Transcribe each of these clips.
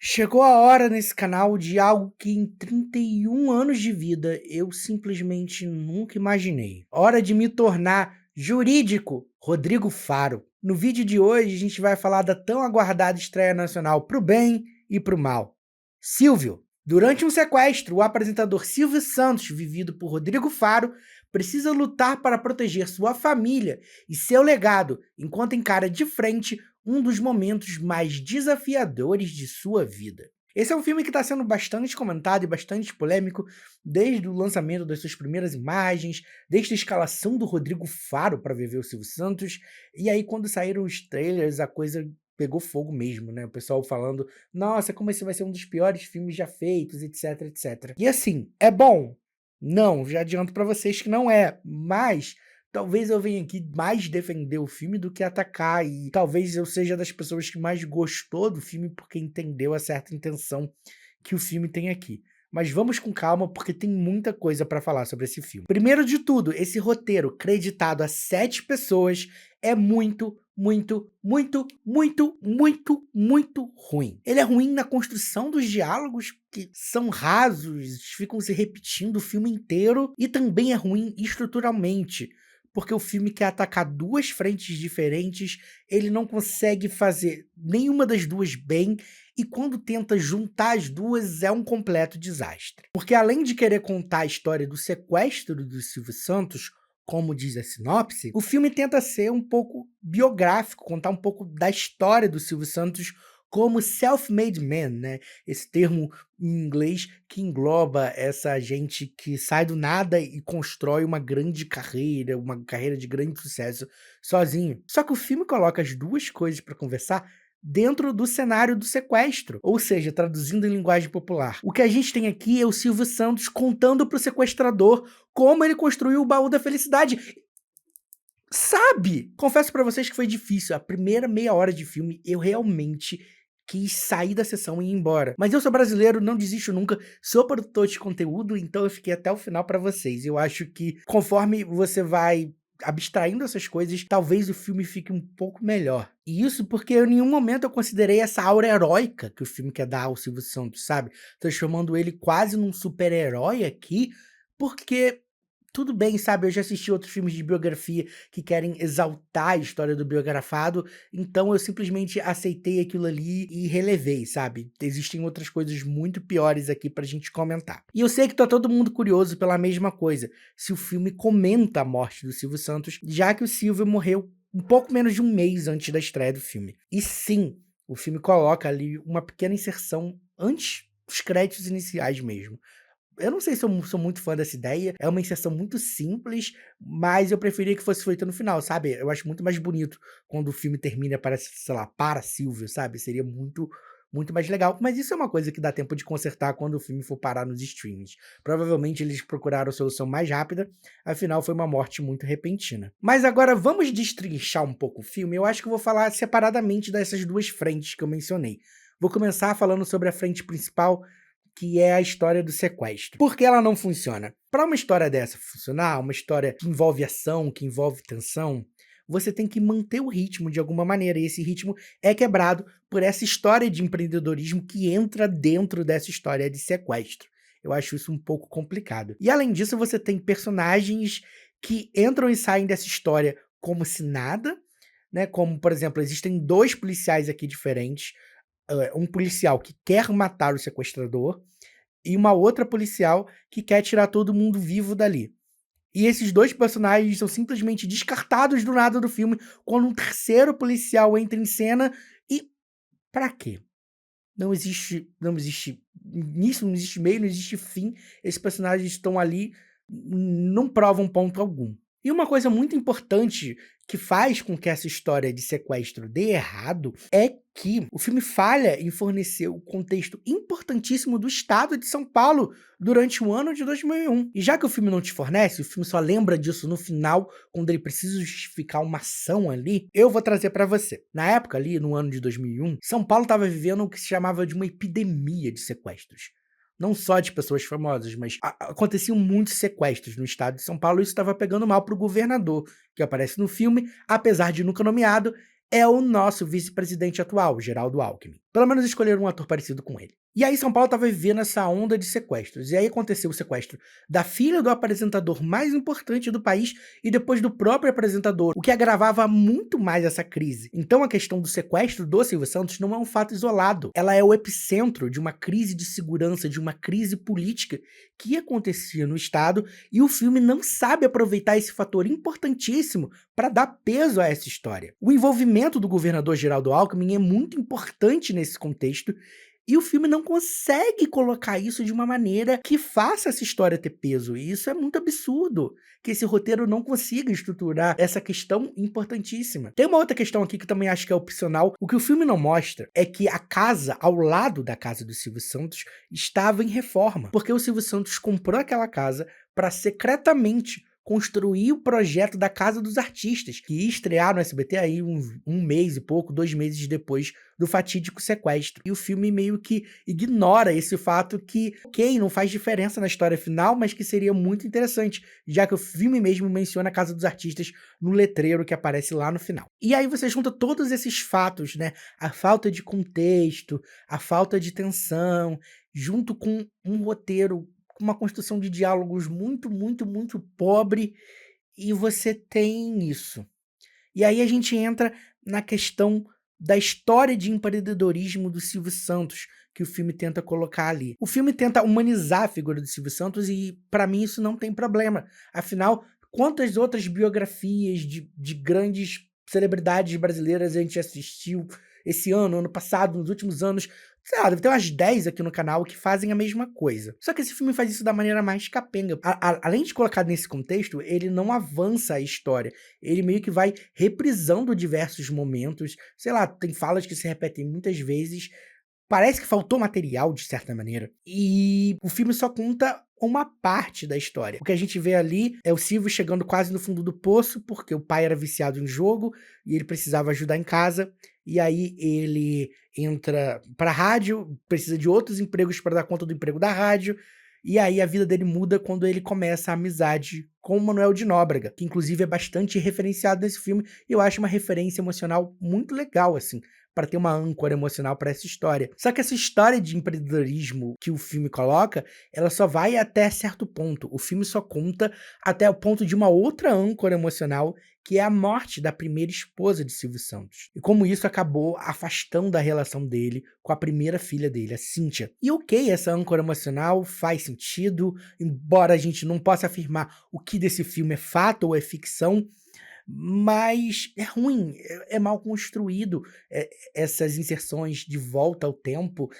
Chegou a hora nesse canal de algo que em 31 anos de vida eu simplesmente nunca imaginei. Hora de me tornar jurídico, Rodrigo Faro. No vídeo de hoje a gente vai falar da tão aguardada estreia nacional pro bem e pro mal. Silvio. Durante um sequestro, o apresentador Silvio Santos, vivido por Rodrigo Faro, precisa lutar para proteger sua família e seu legado, enquanto encara de frente um dos momentos mais desafiadores de sua vida. Esse é um filme que está sendo bastante comentado e bastante polêmico desde o lançamento das suas primeiras imagens, desde a escalação do Rodrigo Faro para viver o Silvio Santos, e aí quando saíram os trailers a coisa pegou fogo mesmo, né? O pessoal falando, nossa, como esse vai ser um dos piores filmes já feitos, etc, etc. E assim, é bom? Não, já adianto para vocês que não é, mas talvez eu venha aqui mais defender o filme do que atacar, e talvez eu seja das pessoas que mais gostou do filme porque entendeu a certa intenção que o filme tem aqui. Mas vamos com calma, porque tem muita coisa para falar sobre esse filme. Primeiro de tudo, esse roteiro, creditado a 7 pessoas, é muito, muito, muito, muito, muito, muito ruim. Ele é ruim na construção dos diálogos, que são rasos, ficam se repetindo o filme inteiro, e também é ruim estruturalmente, porque o filme quer atacar duas frentes diferentes, ele não consegue fazer nenhuma das duas bem, e quando tenta juntar as duas é um completo desastre. Porque além de querer contar a história do sequestro do Silvio Santos, como diz a sinopse, o filme tenta ser um pouco biográfico, contar um pouco da história do Silvio Santos como self-made man, né? Esse termo em inglês que engloba essa gente que sai do nada e constrói uma carreira de grande sucesso sozinho. Só que o filme coloca as duas coisas para conversar dentro do cenário do sequestro, ou seja, traduzindo em linguagem popular. O que a gente tem aqui é o Silvio Santos contando pro sequestrador como ele construiu o baú da felicidade. Sabe? Confesso pra vocês que foi difícil. A primeira meia hora de filme eu realmente quis sair da sessão e ir embora. Mas eu sou brasileiro, não desisto nunca, sou produtor de conteúdo, então eu fiquei até o final pra vocês. Eu acho que conforme você vai abstraindo essas coisas, talvez o filme fique um pouco melhor. E isso porque em nenhum momento eu considerei essa aura heróica que o filme quer dar ao Silvio Santos, sabe? Transformando ele quase num super-herói aqui, porque tudo bem, sabe, eu já assisti outros filmes de biografia que querem exaltar a história do biografado, então eu simplesmente aceitei aquilo ali e relevei, sabe. Existem outras coisas muito piores aqui pra gente comentar. E eu sei que tá todo mundo curioso pela mesma coisa, se o filme comenta a morte do Silvio Santos, já que o Silvio morreu um pouco menos de um mês antes da estreia do filme. E sim, o filme coloca ali uma pequena inserção antes dos créditos iniciais mesmo. Eu não sei se eu sou muito fã dessa ideia, é uma inserção muito simples, mas eu preferia que fosse feita no final, sabe. Eu acho muito mais bonito quando o filme termina e aparece, sei lá, "Para Silvio", sabe, seria muito, muito mais legal. Mas isso é uma coisa que dá tempo de consertar quando o filme for parar nos streamings. Provavelmente eles procuraram a solução mais rápida, afinal foi uma morte muito repentina. Mas agora vamos destrinchar um pouco o filme, eu acho que eu vou falar separadamente dessas duas frentes que eu mencionei. Vou começar falando sobre a frente principal, que é a história do sequestro. Por que ela não funciona? Para uma história dessa funcionar, uma história que envolve ação, que envolve tensão, você tem que manter o ritmo de alguma maneira, e esse ritmo é quebrado por essa história de empreendedorismo que entra dentro dessa história de sequestro. Eu acho isso um pouco complicado. E além disso, você tem personagens que entram e saem dessa história como se nada, né? Como, por exemplo, existem dois policiais aqui diferentes, um policial que quer matar o sequestrador e uma outra policial que quer tirar todo mundo vivo dali. E esses dois personagens são simplesmente descartados do nada do filme quando um terceiro policial entra em cena e pra quê? Não existe início, não existe meio, não existe fim. Esses personagens estão ali, não provam ponto algum. E uma coisa muito importante que faz com que essa história de sequestro dê errado é que o filme falha em fornecer o contexto importantíssimo do estado de São Paulo durante o ano de 2001. E já que o filme não te fornece, o filme só lembra disso no final, quando ele precisa justificar uma ação ali, eu vou trazer pra você. Na época ali, no ano de 2001, São Paulo estava vivendo o que se chamava de uma epidemia de sequestros. Não só de pessoas famosas, mas aconteciam muitos sequestros no estado de São Paulo, e isso estava pegando mal pro governador, que aparece no filme, apesar de nunca nomeado, é o nosso vice-presidente atual, Geraldo Alckmin. Pelo menos escolheram um ator parecido com ele. E aí São Paulo estava vivendo essa onda de sequestros. E aí aconteceu o sequestro da filha do apresentador mais importante do país e depois do próprio apresentador, o que agravava muito mais essa crise. Então a questão do sequestro do Silvio Santos não é um fato isolado. Ela é o epicentro de uma crise de segurança, de uma crise política que acontecia no Estado, e o filme não sabe aproveitar esse fator importantíssimo para dar peso a essa história. O envolvimento do governador Geraldo Alckmin é muito importante nesse contexto, e o filme não consegue colocar isso de uma maneira que faça essa história ter peso. E isso é muito absurdo, que esse roteiro não consiga estruturar essa questão importantíssima. Tem uma outra questão aqui que eu também acho que é opcional. O que o filme não mostra é que a casa ao lado da casa do Silvio Santos estava em reforma, porque o Silvio Santos comprou aquela casa para secretamente construir o projeto da Casa dos Artistas, que ia estrear no SBT aí um mês e pouco, 2 meses depois do fatídico sequestro. E o filme meio que ignora esse fato que, ok, não faz diferença na história final, mas que seria muito interessante, já que o filme mesmo menciona a Casa dos Artistas no letreiro que aparece lá no final. E aí você junta todos esses fatos, né? A falta de contexto, a falta de tensão, junto com um roteiro com uma construção de diálogos muito, muito, muito pobre, e você tem isso. E aí a gente entra na questão da história de empreendedorismo do Silvio Santos, que o filme tenta colocar ali. O filme tenta humanizar a figura do Silvio Santos e, para mim, isso não tem problema. Afinal, quantas outras biografias de grandes celebridades brasileiras a gente assistiu esse ano, ano passado, nos últimos anos? Sei lá, deve ter umas 10 aqui no canal que fazem a mesma coisa. Só que esse filme faz isso da maneira mais capenga. Além de colocar nesse contexto, ele não avança a história. Ele meio que vai reprisando diversos momentos. Sei lá, tem falas que se repetem muitas vezes. Parece que faltou material, de certa maneira. E o filme só conta uma parte da história. O que a gente vê ali é o Silvio chegando quase no fundo do poço, porque o pai era viciado em jogo e ele precisava ajudar em casa. E aí ele entra pra rádio, precisa de outros empregos para dar conta do emprego da rádio. E aí a vida dele muda quando ele começa a amizade com o Manuel de Nóbrega, que inclusive é bastante referenciado nesse filme. E eu acho uma referência emocional muito legal, assim, para ter uma âncora emocional para essa história. Só que essa história de empreendedorismo que o filme coloca, ela só vai até certo ponto. O filme só conta até o ponto de uma outra âncora emocional, que é a morte da primeira esposa de Silvio Santos. E como isso acabou afastando a relação dele com a primeira filha dele, a Cíntia. E ok, essa âncora emocional faz sentido, embora a gente não possa afirmar o que desse filme é fato ou é ficção, mas é ruim, é mal construído, essas inserções de volta ao tempo,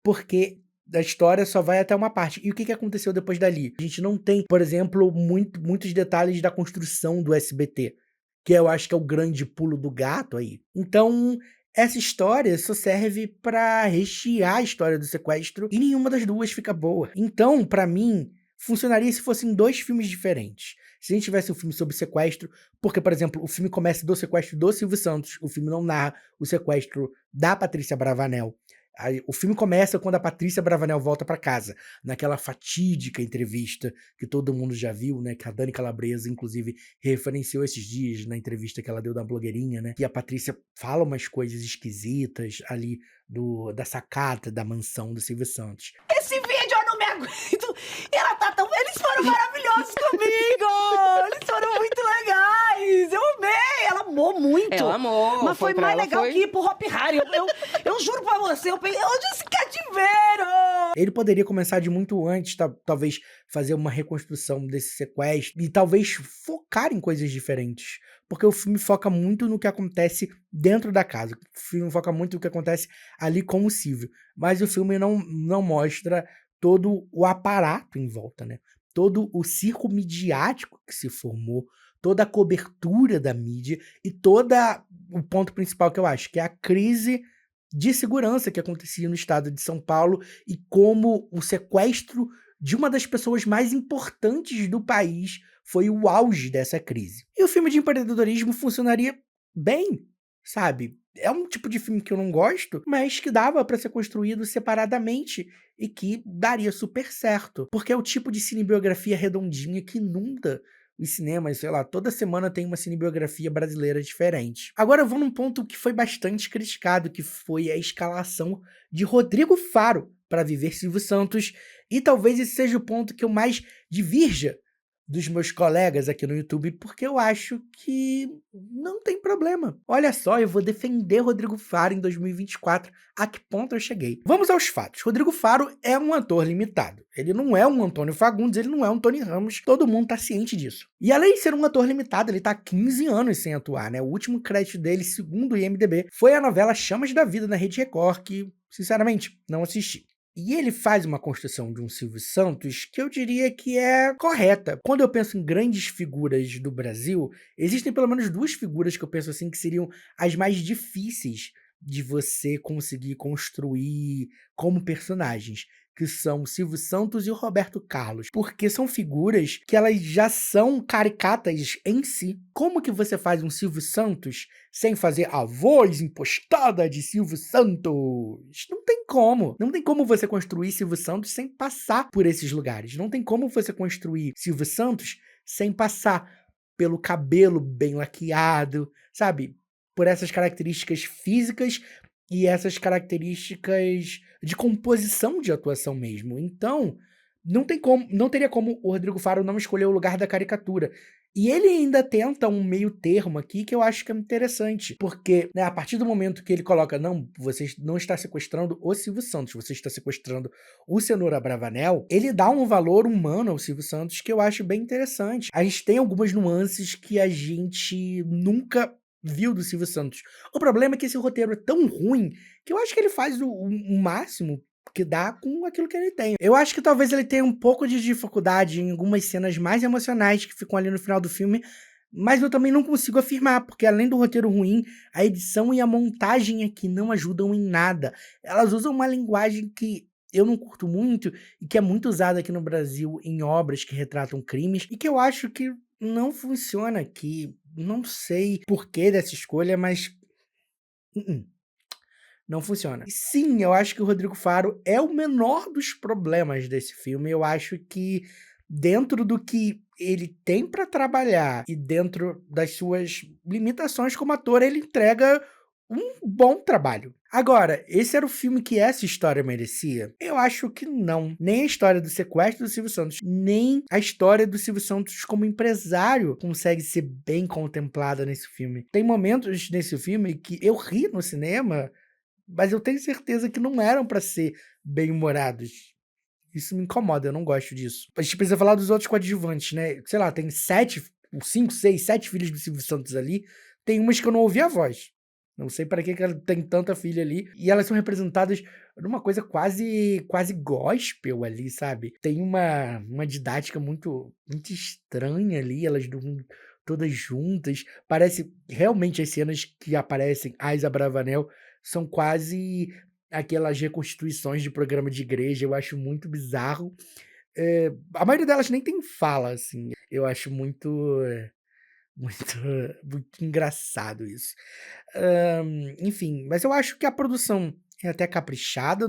porque a história só vai até uma parte. E o que que aconteceu depois dali? A gente não tem, por exemplo, muitos detalhes da construção do SBT, que eu acho que é o grande pulo do gato aí. Então, essa história só serve pra rechear a história do sequestro e nenhuma das duas fica boa. Então, pra mim, funcionaria se fossem 2 filmes diferentes. Se a gente tivesse um filme sobre sequestro, porque, por exemplo, o filme começa do sequestro do Silvio Santos, o filme não narra o sequestro da Patrícia Bravanel. Aí, o filme começa quando a Patrícia Bravanel volta pra casa, naquela fatídica entrevista que todo mundo já viu, né? Que a Dani Calabresa, inclusive, referenciou esses dias na entrevista que ela deu da blogueirinha, né? Que a Patrícia fala umas coisas esquisitas ali da sacada da mansão do Silvio Santos. Esse vídeo eu não me aguento. Ela tá tão... Eles foram maravilhosos comigo. Eles foram muito legais. Eu amei. Ela amou muito. Ela amou. Mas foi mais legal que ir pro Hop Hari. Eu juro pra você. Eu pensei, onde esse cativeiro? Ele poderia começar de muito antes, talvez fazer uma reconstrução desse sequestro e talvez focar em coisas diferentes. Porque o filme foca muito no que acontece dentro da casa. O filme foca muito no que acontece ali com o Silvio. Mas o filme não mostra todo o aparato em volta, né? Todo o circo midiático que se formou, toda a cobertura da mídia e o ponto principal que eu acho, que é a crise de segurança que acontecia no estado de São Paulo e como o sequestro de uma das pessoas mais importantes do país foi o auge dessa crise. E o filme de empreendedorismo funcionaria bem, sabe? É um tipo de filme que eu não gosto, mas que dava para ser construído separadamente e que daria super certo, porque é o tipo de cinebiografia redondinha que inunda os cinemas, sei lá, toda semana tem uma cinebiografia brasileira diferente. Agora eu vou num ponto que foi bastante criticado, que foi a escalação de Rodrigo Faro para viver Silvio Santos, e talvez esse seja o ponto que eu mais divirja dos meus colegas aqui no YouTube, porque eu acho que não tem problema. Olha só, eu vou defender Rodrigo Faro em 2024. A que ponto eu cheguei? Vamos aos fatos. Rodrigo Faro é um ator limitado. Ele não é um Antônio Fagundes, ele não é um Tony Ramos, todo mundo tá ciente disso. E além de ser um ator limitado, ele tá há 15 anos sem atuar, né? O último crédito dele, segundo o IMDb, foi a novela Chamas da Vida na Rede Record, que, sinceramente, não assisti. E ele faz uma construção de um Silvio Santos que eu diria que é correta. Quando eu penso em grandes figuras do Brasil, existem pelo menos duas figuras que eu penso assim que seriam as mais difíceis de você conseguir construir como personagens, que são o Silvio Santos e o Roberto Carlos, porque são figuras que elas já são caricatas em si. Como que você faz um Silvio Santos sem fazer a voz impostada de Silvio Santos? Não tem como. Não tem como você construir Silvio Santos sem passar por esses lugares. Não tem como você construir Silvio Santos sem passar pelo cabelo bem laqueado, sabe? Por essas características físicas e essas características de composição de atuação mesmo. Então, não teria como o Rodrigo Faro não escolher o lugar da caricatura. E ele ainda tenta um meio termo aqui que eu acho que é interessante, porque, né, a partir do momento que ele coloca, não, você não está sequestrando o Silvio Santos, você está sequestrando o Cenoura Bravanel, ele dá um valor humano ao Silvio Santos que eu acho bem interessante. A gente tem algumas nuances que a gente nunca viu do Silvio Santos. O problema é que esse roteiro é tão ruim que eu acho que ele faz o máximo que dá com aquilo que ele tem. Eu acho que talvez ele tenha um pouco de dificuldade em algumas cenas mais emocionais que ficam ali no final do filme, mas eu também não consigo afirmar, porque além do roteiro ruim, a edição e a montagem aqui não ajudam em nada. Elas usam uma linguagem que eu não curto muito e que é muito usada aqui no Brasil em obras que retratam crimes e que eu acho que não funciona aqui. Não sei porquê dessa escolha, mas não funciona. E sim, eu acho que o Rodrigo Faro é o menor dos problemas desse filme. Eu acho que dentro do que ele tem pra trabalhar e dentro das suas limitações como ator, ele entrega um bom trabalho. Agora, esse era o filme que essa história merecia? Eu acho que não. Nem a história do sequestro do Silvio Santos, nem a história do Silvio Santos como empresário consegue ser bem contemplada nesse filme. Tem momentos nesse filme que eu ri no cinema, mas eu tenho certeza que não eram pra ser bem-humorados. Isso me incomoda, eu não gosto disso. A gente precisa falar dos outros coadjuvantes, né? Sei lá, tem 5, 6, 7 filhos do Silvio Santos ali. Tem umas que eu não ouvi a voz. Não sei para que ela tem tanta filha ali. E elas são representadas numa coisa quase gospel ali, sabe? Tem uma didática muito estranha ali, elas todas juntas. Parece realmente as cenas que aparecem a Isa Bravanel são quase aquelas reconstituições de programa de igreja. Eu acho muito bizarro. A maioria delas nem tem fala, assim. Eu acho muito, muito engraçado isso. Enfim, mas eu acho que a produção é até caprichada,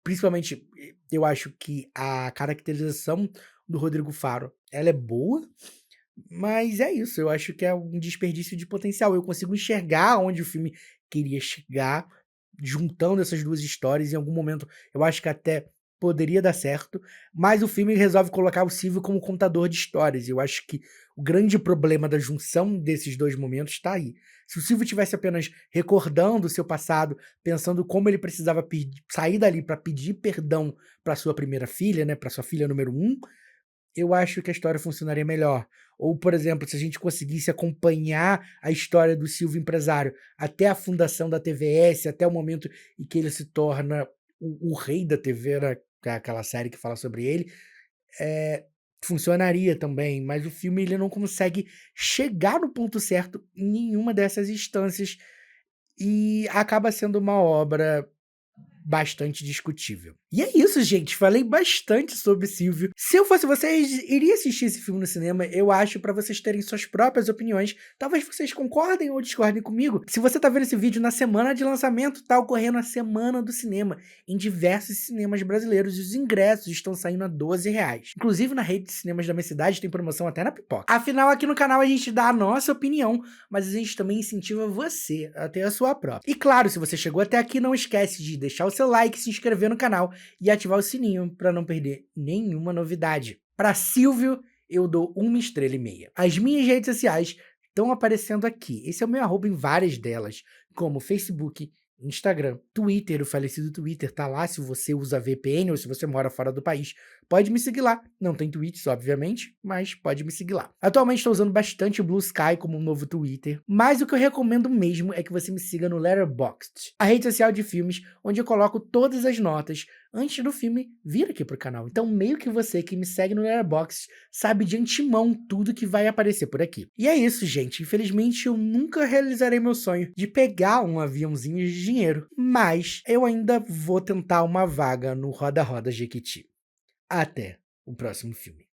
principalmente eu acho que a caracterização do Rodrigo Faro, ela é boa, mas é isso, eu acho que é um desperdício de potencial. Eu consigo enxergar onde o filme queria chegar, juntando essas duas histórias. Em algum momento, eu acho que até poderia dar certo, mas o filme resolve colocar o Silvio como contador de histórias. Eu acho que o grande problema da junção desses dois momentos está aí. Se o Silvio tivesse apenas recordando o seu passado, pensando como ele precisava sair dali para pedir perdão para sua primeira filha, né, para sua filha número 1, eu acho que a história funcionaria melhor. Ou, por exemplo, se a gente conseguisse acompanhar a história do Silvio empresário até a fundação da TVS, até o momento em que ele se torna o rei da TV, né, que é aquela série que fala sobre ele, funcionaria também. Mas o filme ele não consegue chegar no ponto certo em nenhuma dessas instâncias e acaba sendo uma obra bastante discutível. E é isso, gente. Falei bastante sobre Silvio. Se eu fosse vocês, iria assistir esse filme no cinema. Eu acho, pra vocês terem suas próprias opiniões. Talvez vocês concordem ou discordem comigo. Se você tá vendo esse vídeo na semana de lançamento, tá ocorrendo a Semana do Cinema em diversos cinemas brasileiros e os ingressos estão saindo a R$12. Inclusive, na rede de cinemas da minha cidade tem promoção até na pipoca. Afinal, aqui no canal a gente dá a nossa opinião, mas a gente também incentiva você a ter a sua própria. E claro, se você chegou até aqui, não esquece de deixar o seu like, se inscrever no canal e ativar o sininho para não perder nenhuma novidade. Para Silvio, eu dou 1,5 estrelas. As minhas redes sociais estão aparecendo aqui. Esse é o meu arroba em várias delas, como Facebook, Instagram, Twitter, o falecido Twitter tá lá se você usa VPN ou se você mora fora do país. Pode me seguir lá. Não tem tweets, obviamente, mas pode me seguir lá. Atualmente estou usando bastante o Blue Sky como um novo Twitter, mas o que eu recomendo mesmo é que você me siga no Letterboxd, a rede social de filmes onde eu coloco todas as notas antes do filme vir aqui pro canal. Então meio que você que me segue no Letterboxd sabe de antemão tudo que vai aparecer por aqui. E é isso, gente. Infelizmente eu nunca realizarei meu sonho de pegar um aviãozinho de dinheiro, mas eu ainda vou tentar uma vaga no Roda Roda Jequiti. Até o próximo filme.